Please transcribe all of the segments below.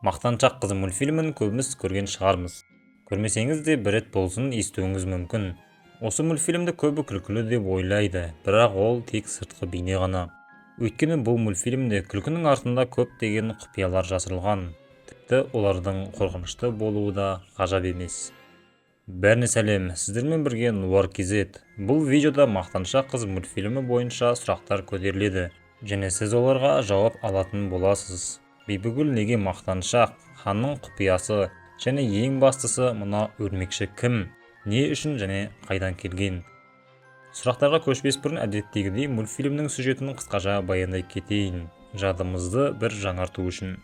Мақтаншақ қыз мультфильмін көбіміз көрген шығармыз. Көрмесеңіз де бір рет болсын естуіңіз мүмкін. Осы мультфильмді көбі күлкілі деп ойлайды, бірақ ол тек сыртқы бейне ғана. Өйткені бұл мультфильмде күлкінің артында көптеген құпиялар жасырылған. Тіпті олардың қорқынышты болуы да ғажап емес. Бәріне сәлем, сіздермен бірге Нуар KZ. Бұл видеода Мақтаншақ қыз мультфильмі бойынша сұрақтар көтеріледі, және сіз оларға жауап алатын боласыз. Бибігүл неге мақтаншақ, ханның құпиясы, және ең бастысы мына өрмекші кім, не үшін және қайдан келген? Сұрақтарға көшпес бұрын әдеттегідей мультфильмнің сюжетін қысқаша баяндай кетейін, жадымызды бір жаңарту үшін.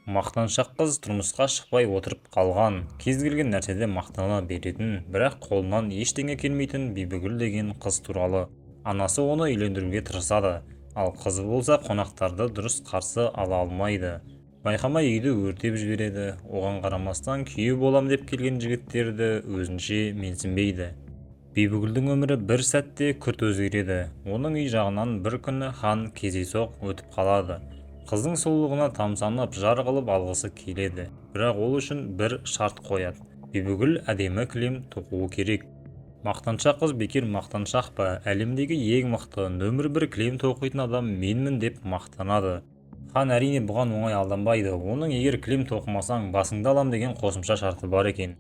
Мақтаншақ қыз тұрмысқа шықпай отырып қалған, кез келген нәрседе мақтана беретін, бірақ қолынан ештеңе келмейтін Бибігүл деген қыз туралы. Анасы оны үйлендіруге тырысады, ал қызы болса қонақтарды дұрыс қарсы ала алмайды. Байқамай үйді өртеп жібереді, оған қарамастан күйеу болам деп келген жігіттерді өзінше менсінбейді. Бибігүлдің өмірі бір сәтте күрт өзгереді. Оның үй жағынан бір күні хан кездейсоқ өтіп қалады. Қыздың сұлулығына тамсанып, жар қылып алғысы келеді, бірақ ол үшін бір шарт қояды. Бибігүл әдемі кілем тоқуы керек. Мақтаншақ қыз бекер мақтаншақ па, әлемдегі ең мықты нөмір 1 кілем тоқитын адам менмін деп мақтанады. Хан әрине бұған оңай алданбайды. Оның егер кілем тоқымасаң басыңды алам деген қосымша шарты бар екен.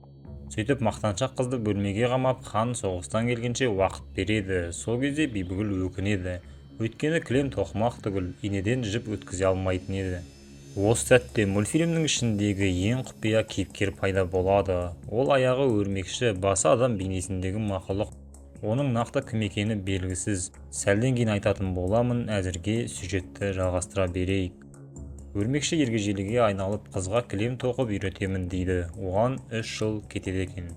Сөйтіп мақтаншақ қызды бөлмеге қамап, хан соғыстан келгенше уақыт береді. Сол кезде Бибігүл өкінеді. Өйткені кілем тоқымақ түгіл, инеден жіп өткізе алмайтын еді. Осы сәтте мультфильмнің ішіндегі ең құпия кейіпкер пайда болады. Ол аяғы өрмекші, басы адам бейнесіндегі мақұлық. Оның нақты кім екені белгісіз. Сәлден кейін айтатын боламын, әзірге сюжетті жалғастыра берейік. Өрмекші ергежейліге айналып қызға кілем тоқып үйретемін дейді. Оған 3 жыл кетеді екен.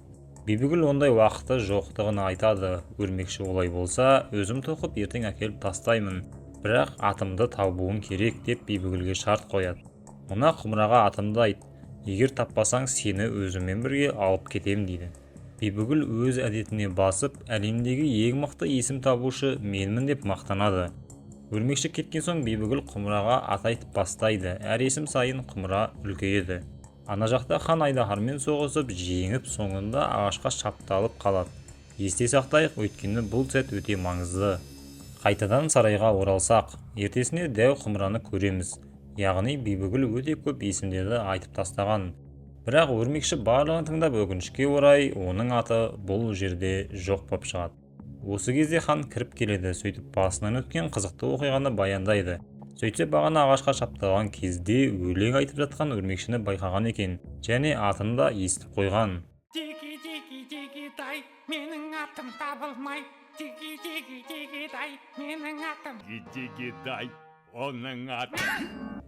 Бибігүл ондай уақыты жоқтығын айтады. Өрмекші олай болса, өзім тоқып ертең әкеліп тастаймын. Бірақ атымды табуым керек деп Бибігүлге шарт қояды. Мына құмыраға атымды айт. Егер таппасаң сені өзіммен бірге алып кетем дейді. Бибігүл өз әдетіне басып, әлемдегі ең мықты есім табушы менмін деп мақтанады. Өрмекші кеткен соң Бибігүл құмыраға ат айтып бастайды. Әр есім сайын құмыра үлкейеді. Ана жақта хан айдаһармен соғысып, жеңіп, соңында ағашқа шапталып қалады. Есте сақтайық, өйткені бұл сәт өте маңызды. Қайтадан сарайға оралсақ, ертесіне дәу құмыраны көреміз. Яғни Бибігүл өте көп есімдерді айтып тастаған. Бірақ өрмекші барлығын тыңдап, өкінішке орай, оның аты бұл жерде жоқ боп шығады. Осы кезде хан кіріп келеді, сөйтіп басынан өткен қызықты оқиғаны баяндайды. Сөйтсе бағана ағашқа шапталған кезде өлең айтып жатқан өрмекшіні байқаған екен, және атын да естіп қойған. Тиги-тиги-тиги-тай, менің атым табылмай. Тиги-тиги-тиги-тай, менің атым. Тиги-тиги-тай, оның аты.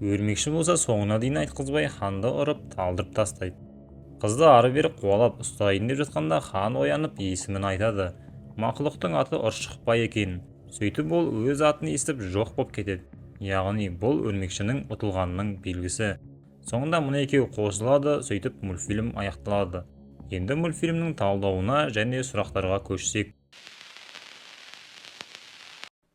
Өрмекші болса соңына дейін айтқызбай ханды ұрып талдырып тастайды. Қызды ары-бері қуалап ұстайын деп жатқанда хан оянып есімін айтады. Мақұлықтың аты Ұршықбай екен. Сөйтіп ол өз атын естіп жоқ боп кетеді. Яғни бұл өрмекшінің ұтылғанының белгісі. Соңында мына екеуі қосылады, сөйтіп мультфильм аяқталады. Енді мультфильмнің талдауына және сұрақтарға көшсек.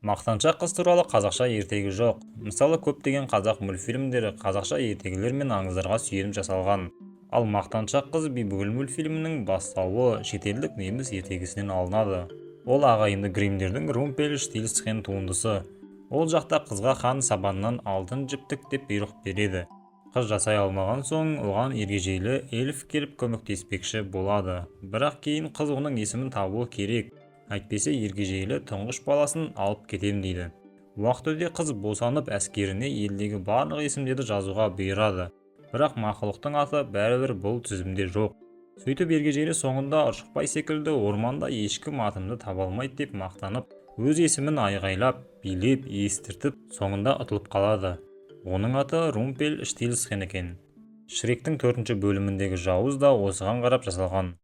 Мақтаншақ қыз туралы қазақша ертегі жоқ. Мысалы көптеген қазақ мультфильмдері қазақша ертегілер мен аңыздарға сүйеніп жасалған. Ал Мақтаншақ қыз Бибігүл мультфильмінің бастауы шетелдік неміс ертегісінен алынады. Ол ағайынды Гриммдердің Румпельштильцхен туындысы. Ол жақта қызға хан сабаннан алтын жіптік деп бұйрық береді. Қыз жасай алмаған соң оған ергежейлі эльф келіп көмектеспекші болады. Бірақ кейін қыз оның есімін табуы керек. Әйтпесе ергежейлі тұңғыш баласын алып кетем дейді. Уақыт өте қыз босанып әскеріне елдегі барлық есімдерді жазуға бұйырады. Бірақ мақұлықтың аты бәрібір бұл тізімде жоқ. Сөйтіп ергежейлі соңында Ұршықбай секілді орманда ешкім атымды таба алмайды деп мақтанып, өз есімін айғайлап, билеп, естіртіп, соңында ұтылып қалады. Оның аты Румпельштильцхен екен. Шректің 4-ші бөліміндегі жауыз да осыған қарап жасалған.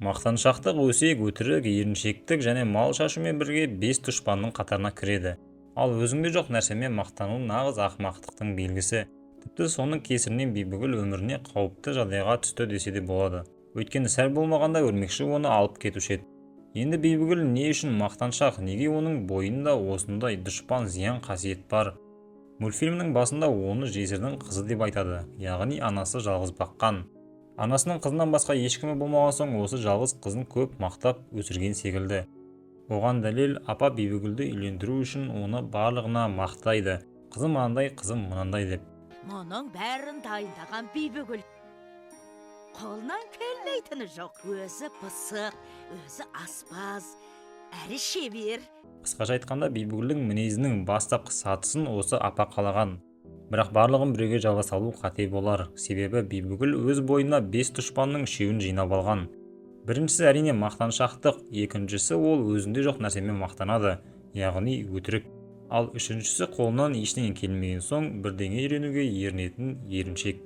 Мақтаншақтық, өсек, өтірік, еріншектік және мал шашумен бірге 5 дұшпанның қатарына кіреді. Ал өзіңде жоқ нәрсемен мақтану нағыз ақымақтықтың белгісі. Тіпті соның кесірінен Бибігүл өміріне қауіпті жағдайға түсті десе де болады. Өйткені сәл болмағанда өрмекші оны алып кетуші еді. Енді Бибігүл не үшін мақтаншақ, неге оның бойында осындай дұшпан зиян қасиет бар? Мультфильмнің басында оны жесірдің қызы деп айтады, яғни анасы жалғыз баққан. Анасының қызынан басқа ешкімі болмаған соң осы жалғыз қызын көп мақтап өсірген секілді. Оған дәлел апа Бибігүлді үйлендіру үшін оны барлығына мақтайды. Қызым мынандай, қызым мынандай деп. Мұның бәрін дайындаған Бибігүл. Қолынан келмейтіні жоқ. Өзі пысық, өзі аспаз, әрі шебер. Қысқаша айтқанда Бибігүлдің мінезінің бастапқы сатысын осы апа қалаған. Бірақ барлығын біреуге жаба салу қате болар. Себебі Бибігүл өз бойына 5 дұшпанның 3-еуін жинап алған. Біріншісі әрине мақтаншақтық, екіншісі ол өзінде жоқ нәрсемен мақтанады, яғни өтірік. Ал үшіншісі қолынан ештеңе келмеген соң бірдеңе үйренуге ерінетін еріншек.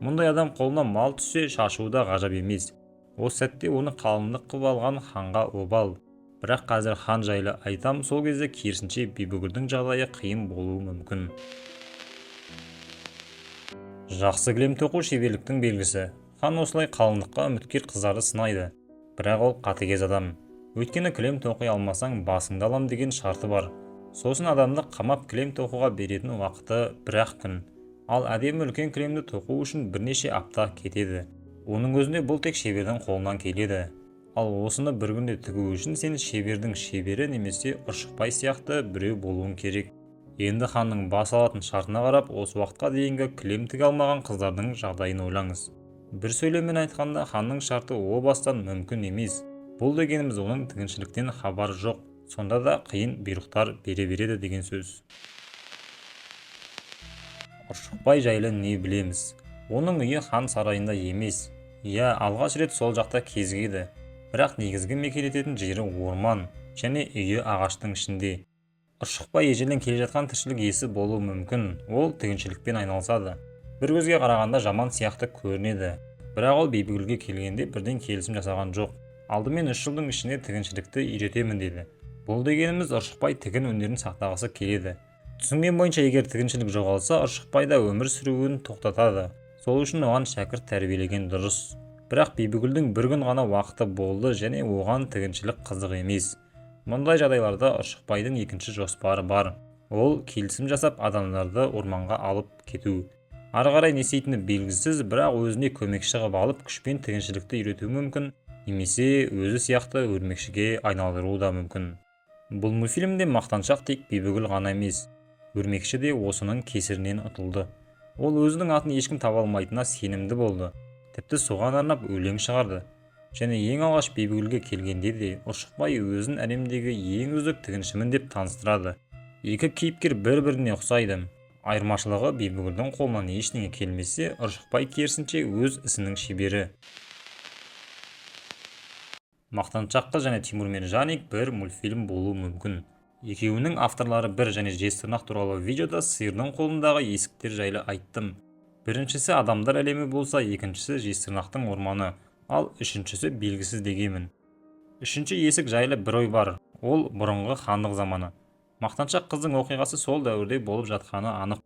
Мұндай адам қолына мал түссе шашуы да ғажап емес. Осы сәтте оны қалыңдық қылып алған ханға обал. Бірақ қазір хан жайлы айтам, сол кезде керісінше Бибігүлдің жағдайы қиын болуы мүмкін. Жақсы кілем тоқу шеберліктің белгісі. Хан осылай қалыңдыққа үміткер қыздарды сынайды. Бірақ ол қатыгез адам. Өйткені кілем тоқи алмасаң басыңды алам деген шарты бар. Сосын адамды қамап кілем тоқуға беретін уақыты 1-ақ күн. Ал әдемі үлкен кілемді тоқу үшін бірнеше апта кетеді. Оның өзінде бұл тек шебердің қолынан келеді. Ал осыны бір күнде тігу үшін сен шебердің шебері немесе ұршықбай сияқты біреу болуың керек. Енді ханның бас алатын шартына қарап, осы уақытқа дейінгі кілем тіге алмаған қыздардың жағдайын ойлаңыз. Бір сөйлеммен айтқанда, ханның шарты о бастан мүмкін емес. Бұл дегеніміз оның тігіншіліктен хабар жоқ. Сонда да қиын бұйрықтар бере береді деген сөз. Ұршықбай жайлы не білеміз? Оның үйі хан сарайында емес. Иә, алғаш рет сол жақта кезігеді. Бірақ негізгі мекен ететін жері орман, және үйі ағаштың ішінде. Ұршықбай ежелден келе жатқан тіршілік иесі болуы мүмкін. Ол тігіншілікпен айналысады. Бір көзге қарағанда жаман сияқты көрінеді. Бірақ ол Бибігүлге келгенде бірден келісім жасаған жоқ. Алдымен 3 жылдың ішінде тігіншілікті үйретемін деді. Бұл дегеніміз Ұршықбай тігін өнерін сақтағысы келеді. Түсінген бойынша, егер тігіншілік жоғалса, Ұршықбай да өмір сүруін тоқтатады. Сол үшін оған шәкірт тәрбиелеген дұрыс. Бірақ Бибігүлдің бір күн ғана уақыты болды және оған тігіншілік қызық емес. Мұндай жағдайларда Ұршықбайдың екінші жоспары бар. Ол келісім жасап адамдарды орманға алып кету. Ары қарай не істейтіні белгісіз, бірақ өзіне көмекші қылып алып күшпен тігіншілікті үйретуі мүмкін, немесе өзі сияқты өрмекшіге айналдыруы да мүмкін. Бұл мультфильмде мақтаншақ тек Бибігүл ғана емес, өрмекші де осының кесірінен ұтылды. Ол өзінің атын ешкім таба алмайтынына сенімді болды. Тіпті соған арнап өлең шығарды. Және ең алғаш Бибігүлге келгенде де Ұршықбай өзін әлемдегі ең үздік тігіншімін деп таныстырады. Екі кейіпкер бір-біріне ұқсайды. Айырмашылығы Бибігүлдің қолынан ештеңе келмесе, Ұршықбай керісінше өз ісінің шебері. Мақтаншақ қыз және Тимур мен Жаник бір мультфильм болуы мүмкін. Екеуінің авторлары бір және жезтырнақ туралы видеода сиырдың қолындағы есіктер жайлы айттым. Біріншісі адамдар әлемі болса, екіншісі жезтырнақтың орманы, ал үшіншісі белгісіз дегенмін. Үшінші есік жайлы бір ой бар, ол бұрынғы хандық заманы. Мақтаншақ қыздың оқиғасы сол дәуірде болып жатқаны анық.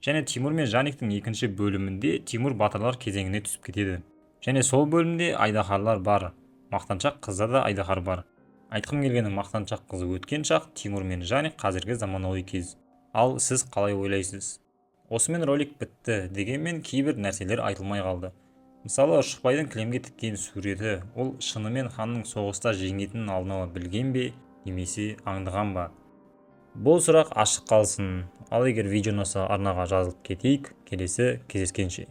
Және Тимур мен Жаниктің екінші бөлімінде Тимур батырлар кезеңіне түсіп кетеді. Және сол бөлімде айдаһарлар бар. Мақтаншақ қызда да айдаһар бар. Айтқым келгені, мақтаншақ қызы өткен шақ, Тимур мен Жаник қазіргі заманауи кез. Ал сіз қалай ойлайсыз? Осымен ролик бітті, дегенмен кейбір нәрселер айтылмай қалды. Мысалы, Ұршықбайдың кілемге тіккен суреті, ол шынымен ханның соғыста жеңетінін алдын ала білген бе, немесе аңдыған ба? Бұл сұрақ ашық қалсын. Ал егер видео ұнаса, арнаға жазылып кетейік. Келесі кездескенше.